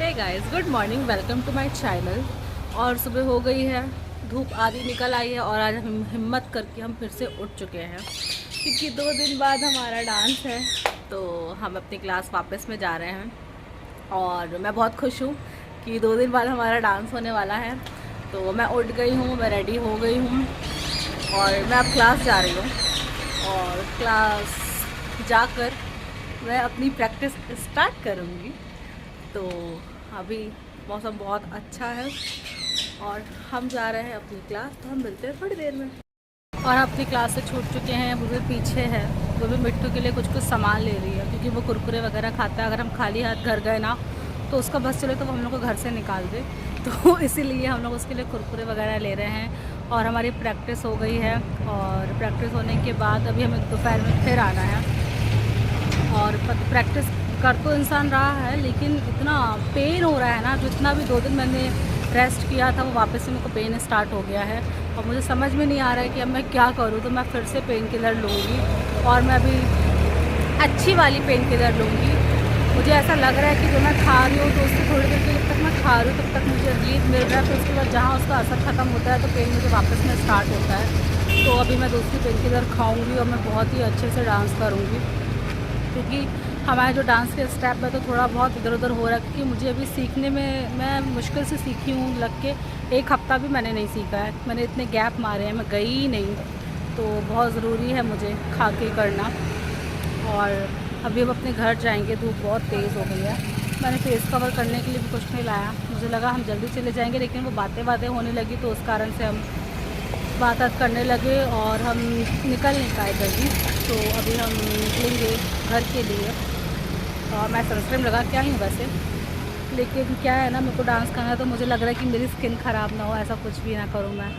Hey guys, good morning, welcome to my channel. और सुबह हो गई है, धूप आधी निकल आई है और आज हम हिम्मत करके हम फिर से उठ चुके हैं क्योंकि 2 दिन बाद हमारा डांस है। तो हम अपनी क्लास वापस में जा रहे हैं और मैं बहुत खुश हूँ कि 2 दिन बाद हमारा डांस होने वाला है। तो मैं उठ गई हूँ, मैं रेडी हो गई हूँ और मैं अब क्लास जा रही हूँ और क्लास जाकर मैं अपनी प्रैक्टिस स्टार्ट करूँगी। तो अभी मौसम बहुत अच्छा है और हम जा रहे हैं अपनी क्लास, तो हम मिलते हैं थोड़ी देर में। और हम अपनी क्लास से छूट चुके हैं, वो भी पीछे है, वो भी मिट्टू के लिए कुछ कुछ सामान ले रही है क्योंकि वो कुरकुरे वगैरह खाता है। अगर हम खाली हाथ घर गए ना तो उसका बस चले तो वो हम लोग को घर से निकाल दे, तो इसीलिए हम लोग उसके लिए कुरकुरे वगैरह ले रहे हैं। और हमारी प्रैक्टिस हो गई है और प्रैक्टिस होने के बाद अभी हमें दोपहर में फिर आना है। और प्रैक्टिस कर तो इंसान रहा है लेकिन इतना पेन हो रहा है ना, जितना भी 2 दिन मैंने रेस्ट किया था वो वापस से मेरे को पेन स्टार्ट हो गया है और मुझे समझ में नहीं आ रहा है कि अब मैं क्या करूँ। तो मैं फिर से पेन किलर लूँगी और मैं अभी अच्छी वाली पेन किलर लूँगी। मुझे ऐसा लग रहा है कि जो मैं खा रही हूँ तो उससे थोड़ी देर के जब तक मैं खा रही हूँ तब तक मुझे रिलीफ मिल रहा है, फिर उसके बाद जहाँ उसका असर ख़त्म होता है तो पेन मुझे वापस में स्टार्ट होता है। तो अभी मैं दूसरी पेन किलर खाऊँगी और मैं बहुत ही अच्छे से डांस करूँगी क्योंकि हमारे जो डांस के स्टेप में तो थोड़ा बहुत इधर उधर हो रहा है क्योंकि मुझे अभी सीखने में मैं मुश्किल से सीखी हूँ, लग के 1 हफ़्ता भी मैंने नहीं सीखा है। मैंने इतने गैप मारे हैं, मैं गई ही नहीं। तो बहुत ज़रूरी है मुझे खा के करना। और अभी हम अपने घर जाएंगे, धूप बहुत तेज़ हो गई है। मैंने फेस कवर करने के लिए भी कुछ नहीं लाया, मुझे लगा हम जल्दी चले जाएंगे लेकिन वो बातें होने लगी तो उस कारण से हम बात करने लगे और हम निकल नहीं पाए जल्दी। तो अभी हम निकलेंगे घर के लिए और मैं सनस्क्रीन लगा के आई हूँ वैसे, लेकिन क्या है ना, मेरे को डांस करना है तो मुझे लग रहा है कि मेरी स्किन ख़राब ना हो, ऐसा कुछ भी ना करूँ मैं।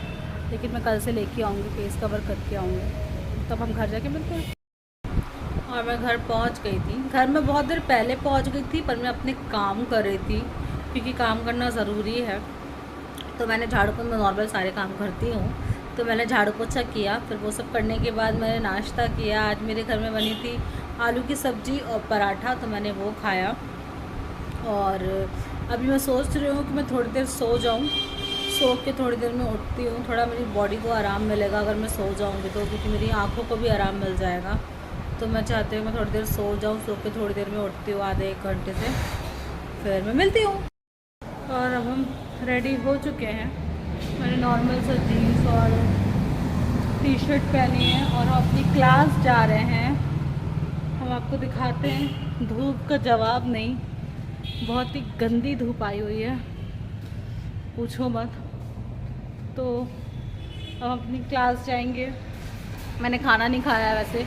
लेकिन मैं कल से लेके आऊँगी, फेस कवर करके आऊँगी, तब हम घर जाके मिलते हैं। और मैं घर पहुँच गई थी, घर में बहुत देर पहले पहुँच गई थी पर मैं अपने काम कर रही थी क्योंकि काम करना ज़रूरी है। तो मैंने झाड़ू पोछा, मैं नॉर्मल सारे काम करती हूँ, तो मैंने झाड़ू पोछा किया, फिर वो सब करने के बाद मैंने नाश्ता किया। आज मेरे घर में बनी थी आलू की सब्ज़ी और पराठा, तो मैंने वो खाया। और अभी मैं सोच रही हूँ कि मैं थोड़ी देर सो जाऊँ, सो के थोड़ी देर में उठती हूँ, थोड़ा मेरी बॉडी को आराम मिलेगा अगर मैं सो जाऊँगी तो, क्योंकि मेरी आँखों को भी आराम मिल जाएगा। तो मैं चाहती हूँ मैं थोड़ी देर सो जाऊँ, सो के थोड़ी देर में उठती हूँ, आधे 1 घंटे से फिर मैं मिलती हूँ। और अब हम रेडी हो चुके हैं, मैंने नॉर्मल सा जीन्स और टी शर्ट पहनी है और हम अपनी क्लास जा रहे हैं। हम आपको दिखाते हैं, धूप का जवाब नहीं, बहुत ही गंदी धूप आई हुई है, पूछो मत। तो हम अपनी क्लास जाएंगे। मैंने खाना नहीं खाया है, वैसे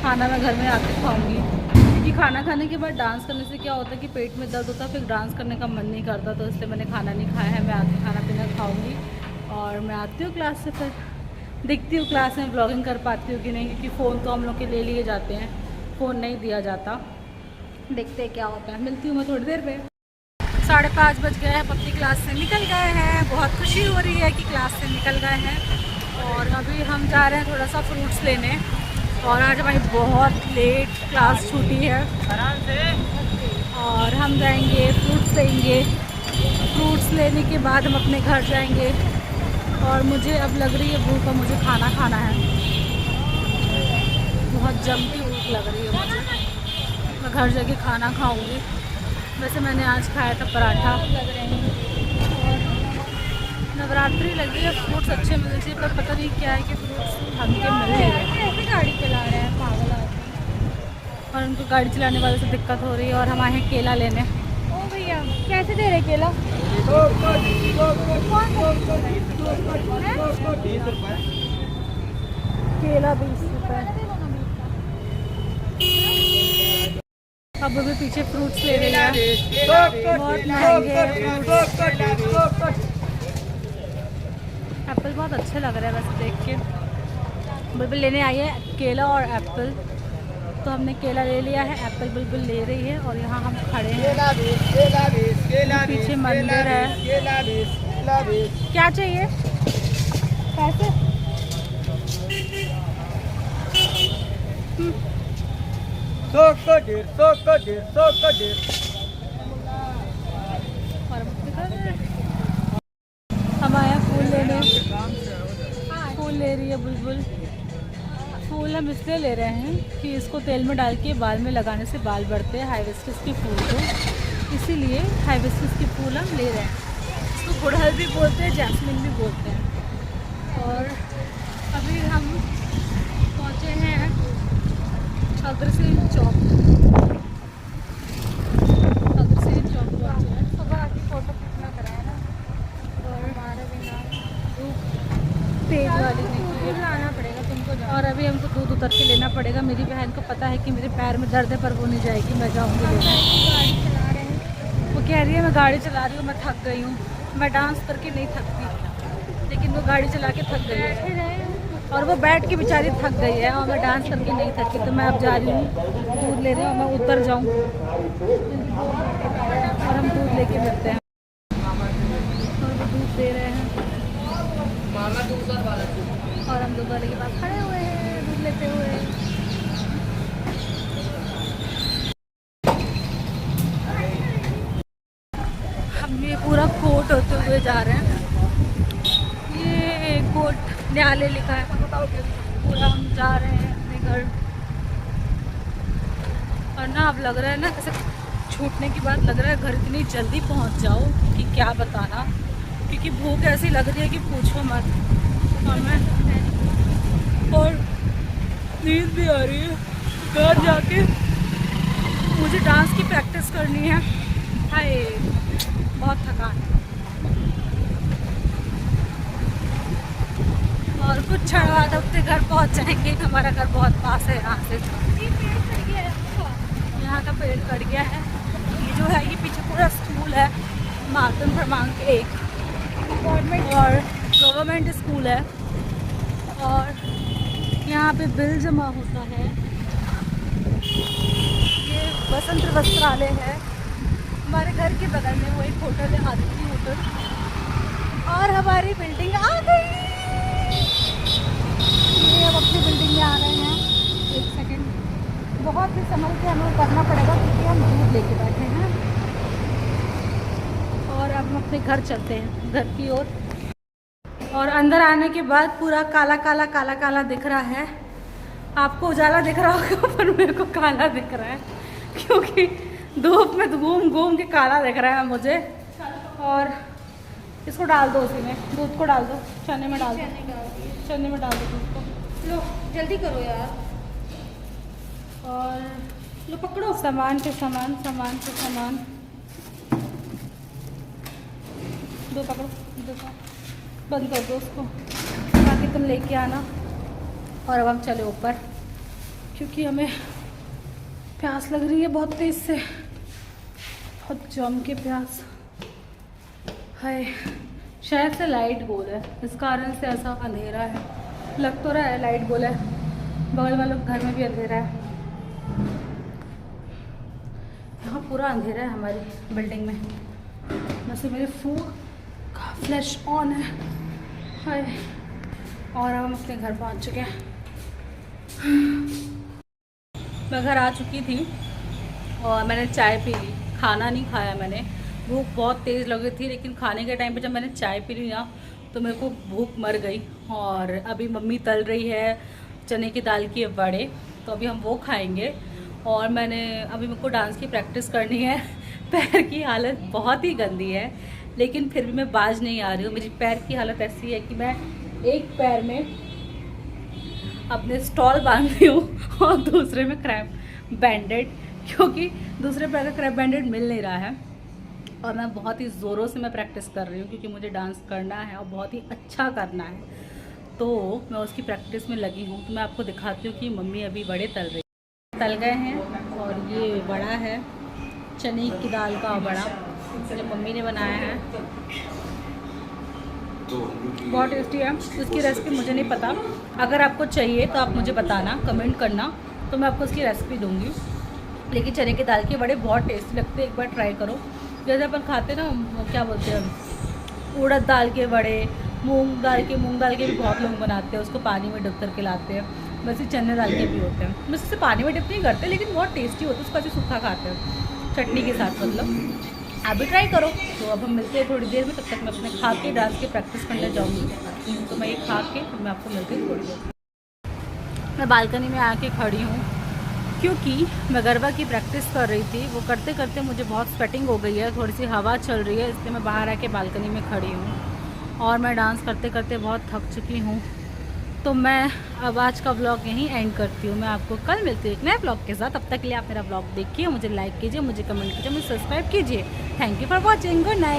खाना मैं घर में आके खाऊंगी क्योंकि खाना खाने के बाद डांस करने से क्या होता है कि पेट में दर्द होता है, फिर डांस करने का मन नहीं करता, तो इसलिए मैंने खाना नहीं खाया है। मैं आके खाना पीना खाऊंगी और मैं आती हूँ क्लास से, फिर देखती हूँ क्लास में ब्लॉगिंग कर पाती हूँ कि नहीं, क्योंकि फ़ोन तो हम लोग के ले लिए जाते हैं, फ़ोन नहीं दिया जाता। देखते हैं क्या होता है, मिलती हूँ मैं थोड़ी देर में। 5:30 बज गए हैं, अपनी क्लास से निकल गए हैं, बहुत खुशी हो रही है कि क्लास से निकल गए हैं। और अभी हम जा रहे हैं थोड़ा सा फ्रूट्स लेने, और आज हमारी बहुत लेट क्लास छूटी है और हम जाएंगे फ्रूट्स लेंगे। फ्रूट्स लेने के बाद हम अपने घर जाएंगे और मुझे अब लग रही है भूख और मुझे खाना खाना है, बहुत जमती भूख लग रही है मुझे। मैं घर जाके खाना खाऊंगी। वैसे मैंने आज खाया था पराठा। और नवरात्रि लगी है, फ्रूट्स अच्छे मिलने चाहिए पर पता नहीं क्या है कि फ्रूट्स ढंग के मिल रहे हैं, ऐसी गाड़ी चला रहे हैं पागल आदमी, और उनको गाड़ी चलाने वाले से दिक्कत हो रही है। और हम आए हैं केला लेने। ओ भैया कैसे दे रहे केला? केला 20 रुपये। अब भी पीछे फ्रूट्स ले रही है, बहुत महंगे फ्रूट्स। एप्पल बहुत अच्छे लग रहे हैं वैसे देख के। बुलबुल लेने आई है केला और एप्पल, तो हमने केला ले लिया है, एप्पल बुलबुल ले रही है। और यहाँ हम खड़े हैं, पीछे मंदिर है। क्या चाहिए पैसे? है बुलबुल। फूल हम इसलिए ले रहे हैं कि इसको तेल में डाल के बाल में लगाने से बाल बढ़ते हैं, हाइबिस्कस के फूल को, इसीलिए हाइबिस्कस के फूल हम ले रहे हैं। इसको गुड़हल भी बोलते हैं, जैस्मिन भी बोलते हैं। और अभी हम पहुँचे हैं अग्रसेन चौक। अग्रसेन चौक पहुँचे हैं। सुबह की फ़ोटो खींचना कराया ना, और हमारे बिना धूप तेज वाली निकली, लाना पड़ेगा तुमको। और अभी हमको दूध उतर के लेना पड़ेगा। मेरी बहन को पता है कि मेरे पैर में दर्द है, पर वो नहीं जाएगी, मैं जाऊँगी लेने। गाड़ी चला रहे हैं, वो कह रही है मैं गाड़ी चला रही हूँ, मैं थक गई हूँ। मैं डांस करके नहीं थकती, लेकिन वो गाड़ी चला के थक गई है, और वो बैठ के बेचारी थक गई है, और मैं डांस करके नहीं थकी। तो मैं अब जा रही हूँ दूध ले रही हूँ, मैं उतर जाऊँ और हम दूध लेके मिलते हैं। और वो दूध दे रहे हैं, और हम दूध वाले के पास खड़े हुए हैं दूध लेते हुए। हम ये पूरा कोर्ट होते हुए जा रहे हैं। ये कोर्ट न्यायालय लिखा है पूरा। हम जा रहे हैं अपने घर, और ना अब लग रहा है ना ऐसे छूटने की बात, लग रहा है घर इतनी जल्दी पहुंच जाओ कि क्या बताना, क्योंकि भूख ऐसी लग रही है कि पूछो मत। और नींद भी आ रही है। घर जाके मुझे डांस की प्रैक्टिस करनी है। हाय बहुत थकान। और कुछ क्षण बाद अपने घर पहुंच जाएंगे। हमारा घर बहुत पास है यहाँ से। यहाँ का पेड़ कट गया है। ये जो है ये पीछे पूरा स्कूल है, मातम क्रमांक 1 और गवर्नमेंट स्कूल है। और यहाँ पे बिल जमा होता है। ये बसंत वस्त्रालय है। हमारे घर के बगल में वो एक होटल है, आदित्य होटल, और हमारी बिल्डिंग आ गई। ये अब अपनी बिल्डिंग में आ रहे हैं। एक सेकंड, बहुत ही संभल के हमें करना पड़ेगा क्योंकि हम दूध लेके बैठे हैं। और अब हम अपने घर चलते हैं, घर की ओर। और अंदर आने के बाद पूरा काला काला काला काला दिख रहा है। आपको उजाला दिख रहा होगा, पर मेरे को काला दिख रहा है, क्योंकि धूप में घूम घूम के काला दिख रहा है मुझे। और इसको डाल दो, उसी में दूध को डाल दो, चने में डाल दो, चने में डाल दो दूध को। लो जल्दी करो यार। और लो पकड़ो, सामान पे सामान, सामान पे सामान, दो पकड़ो, दो बंद कर दो उसको, बाकी तुम लेके आना। और अब हम चले ऊपर, क्योंकि हमें प्यास लग रही है बहुत तेज़ से, बहुत जम के प्यास है। शायद से लाइट गोल है, इस कारण से ऐसा अंधेरा है। लग तो रहा है लाइट गोल है। बगल वालों के घर में भी अंधेरा है। यहाँ पूरा अंधेरा है हमारी बिल्डिंग में। वैसे मेरे फोन का फ्लैश ऑन है। हाय। और हम अपने घर पहुँच चुके हैं। मैं घर आ चुकी थी और मैंने चाय पी ली। खाना नहीं खाया मैंने, भूख बहुत तेज़ लगी थी, लेकिन खाने के टाइम पे जब मैंने चाय पी ली ना तो मेरे को भूख मर गई। और अभी मम्मी तल रही है चने की दाल के वड़े, तो अभी हम वो खाएंगे। और मैंने अभी मेरे को डांस की प्रैक्टिस करनी है। पैर की हालत बहुत ही गंदी है, लेकिन फिर भी मैं बाज नहीं आ रही हूँ। मेरी पैर की हालत ऐसी है कि मैं एक पैर में अपने स्टॉल बांध रही हूँ और दूसरे में क्रैप बैंडेड, क्योंकि दूसरे पैर का क्रैप बैंडेड मिल नहीं रहा है। और मैं बहुत ही ज़ोरों से मैं प्रैक्टिस कर रही हूँ, क्योंकि मुझे डांस करना है और बहुत ही अच्छा करना है, तो मैं उसकी प्रैक्टिस में लगी हूँ। तो मैं आपको दिखाती हूँ कि मम्मी अभी बड़े तल गए हैं। और ये बड़ा है चने की दाल का बड़ा, जो मम्मी ने बनाया है, बहुत टेस्टी है। उसकी रेसिपी मुझे नहीं पता, अगर आपको चाहिए तो आप मुझे बताना, कमेंट करना, तो मैं आपको उसकी रेसिपी दूँगी। लेकिन चने की दाल के बड़े बहुत टेस्टी लगते हैं, एक बार ट्राई करो। जैसे अपन खाते ना, क्या बोलते हैं, उड़द दाल के बड़े, मूंग दाल के भी बहुत लोग बनाते हैं, उसको पानी में डुब करके लाते हैं। वैसे चने दाल के भी होते हैं, बस उसे पानी में डिप नहीं करते, लेकिन बहुत टेस्टी होता है। उसको ऐसे सूखा खाते हैं चटनी के साथ, मतलब आप भी ट्राई करो। तो अब हम मिलते हैं थोड़ी देर में, तब तक मैं अपने खा के डांस की प्रैक्टिस करने जाऊँगी। सकती हूँ। तो मैं ये खा के फिर मैं आपको मिलती हूँ थोड़ी देर। मैं बालकनी में आके खड़ी हूँ क्योंकि मैं गरबा की प्रैक्टिस कर रही थी। वो करते करते मुझे बहुत स्वेटिंग हो गई है, थोड़ी सी हवा चल रही है, इसलिए मैं बाहर आके बालकनी में खड़ी हूँ और मैं डांस करते करते बहुत थक चुकी हूँ। तो मैं अब आज का व्लॉग यहीं एंड करती हूँ। मैं आपको कल मिलती हूँ एक नए व्लॉग के साथ। तब तक के लिए आप मेरा व्लॉग देखिए, मुझे लाइक कीजिए, मुझे कमेंट कीजिए, मुझे सब्सक्राइब कीजिए। Thank you for watching. Good night.